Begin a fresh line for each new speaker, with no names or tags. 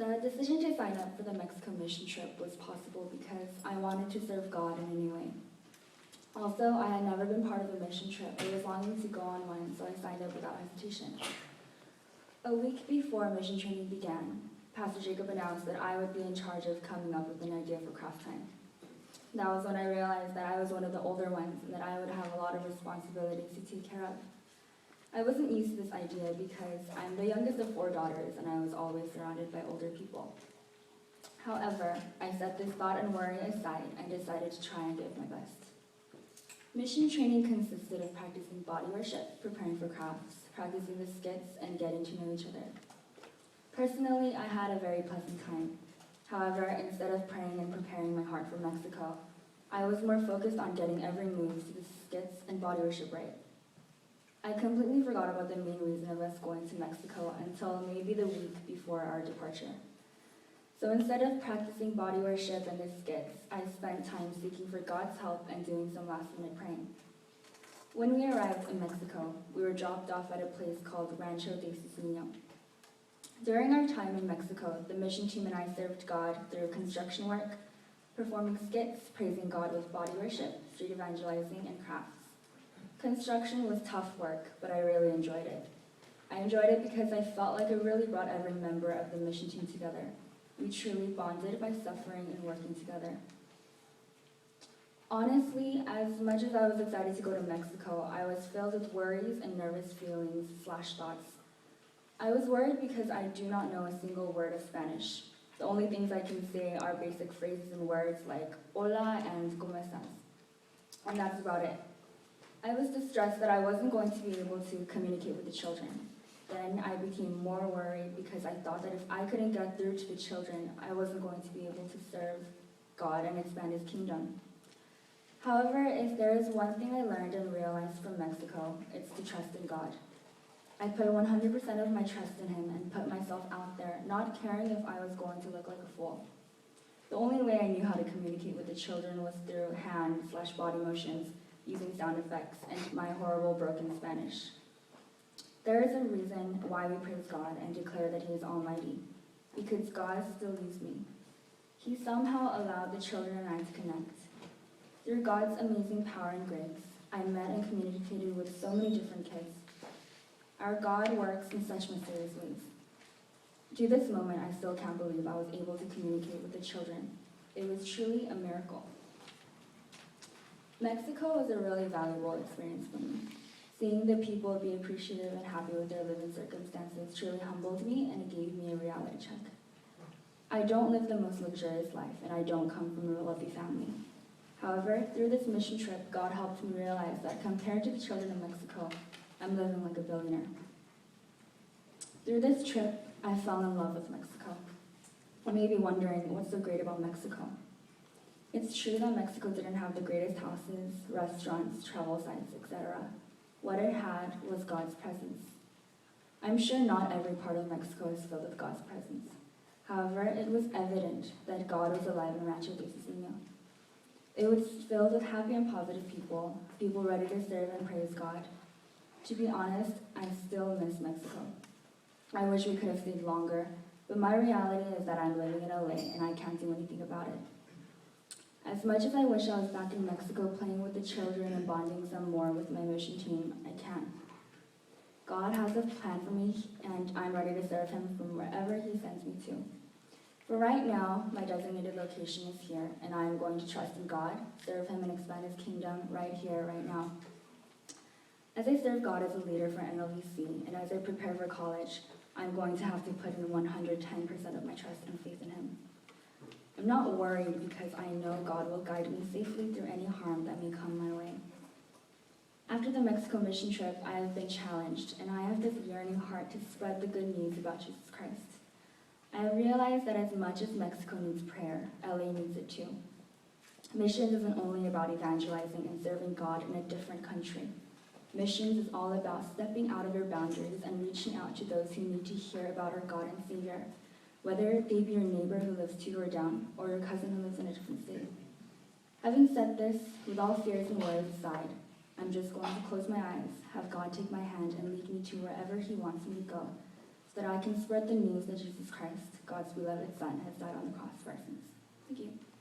The decision to sign up for the Mexico mission trip was possible because I wanted to serve God in a new way. Also, I had never been part of a mission trip, but was longing to go on one, so I signed up without hesitation. A week before mission training began, Pastor Jacob announced that I would be in charge of coming up with an idea for craft time. That was when I realized that I was one of the older ones and that I would have a lot of responsibilities to take care of. I wasn't used to this idea because I'm the youngest of 4 daughters and I was always surrounded by older people. However, I set this thought and worry aside and decided to try and give my best. Mission training consisted of practicing body worship, preparing for crafts, practicing the skits, and getting to know each other. Personally, I had a very pleasant time. However, instead of praying and preparing my heart for Mexico, I was more focused on getting every move to the skits and body worship right. I completely forgot about the main reason of us going to Mexico until maybe the week before our departure. So instead of practicing body worship and the skits, I spent time seeking for God's help and doing some last-minute praying. When we arrived in Mexico, we were dropped off at a place called Rancho de Cicino. During our time in Mexico, the mission team and I served God through construction work, performing skits, praising God with body worship, street evangelizing, and crafts. Construction was tough work, but I really enjoyed it. I enjoyed it because I felt like it really brought every member of the mission team together. We truly bonded by suffering and working together. Honestly, as much as I was excited to go to Mexico, I was filled with worries and nervous feelings / thoughts. I was worried because I do not know a single word of Spanish. The only things I can say are basic phrases and words like hola and ¿cómo estás? And that's about it. I was distressed that I wasn't going to be able to communicate with the children. Then I became more worried because I thought that if I couldn't get through to the children, I wasn't going to be able to serve God and expand His kingdom. However, if there is one thing I learned and realized from Mexico, it's to trust in God. I put 100% of my trust in Him and put myself out there, not caring if I was going to look like a fool. The only way I knew how to communicate with the children was through hand/body motions, using sound effects, and my horrible broken Spanish. There is a reason why we praise God and declare that He is almighty, because God still used me. He somehow allowed the children and I to connect. Through God's amazing power and grace, I met and communicated with so many different kids. Our God works in such mysterious ways. To this moment, I still can't believe I was able to communicate with the children. It was truly a miracle. Mexico was a really valuable experience for me. Seeing the people be appreciative and happy with their living circumstances truly humbled me and it gave me a reality check. I don't live the most luxurious life, and I don't come from a wealthy family. However, through this mission trip, God helped me realize that compared to the children of Mexico, I'm living like a billionaire. Through this trip, I fell in love with Mexico. You may be wondering, what's so great about Mexico? It's true that Mexico didn't have the greatest houses, restaurants, travel sites, etc. What it had was God's presence. I'm sure not every part of Mexico is filled with God's presence. However, it was evident that God was alive in Rancho de Cicino. It was filled with happy and positive people ready to serve and praise God. To be honest, I still miss Mexico. I wish we could have stayed longer, but my reality is that I'm living in LA and I can't do anything about it. As much as I wish I was back in Mexico playing with the children and bonding some more with my mission team, I can't. God has a plan for me, and I'm ready to serve Him from wherever He sends me to. For right now, my designated location is here, and I am going to trust in God, serve Him, and expand His kingdom right here, right now. As I serve God as a leader for NLVC, and as I prepare for college, I'm going to have to put in 110% of my trust and faith in Him. I'm not worried because I know God will guide me safely through any harm that may come my way. After the Mexico mission trip, I have been challenged, and I have this yearning heart to spread the good news about Jesus Christ. I have realized that as much as Mexico needs prayer, LA needs it too. Missions isn't only about evangelizing and serving God in a different country. Missions is all about stepping out of your boundaries and reaching out to those who need to hear about our God and Savior, whether they be your neighbor who lives 2 doors down or your cousin who lives in a different state. Having said this, with all fears and worries aside, I'm just going to close my eyes, have God take my hand and lead me to wherever He wants me to go, that I can spread the news that Jesus Christ, God's beloved Son, has died on the cross for our sins. Thank you.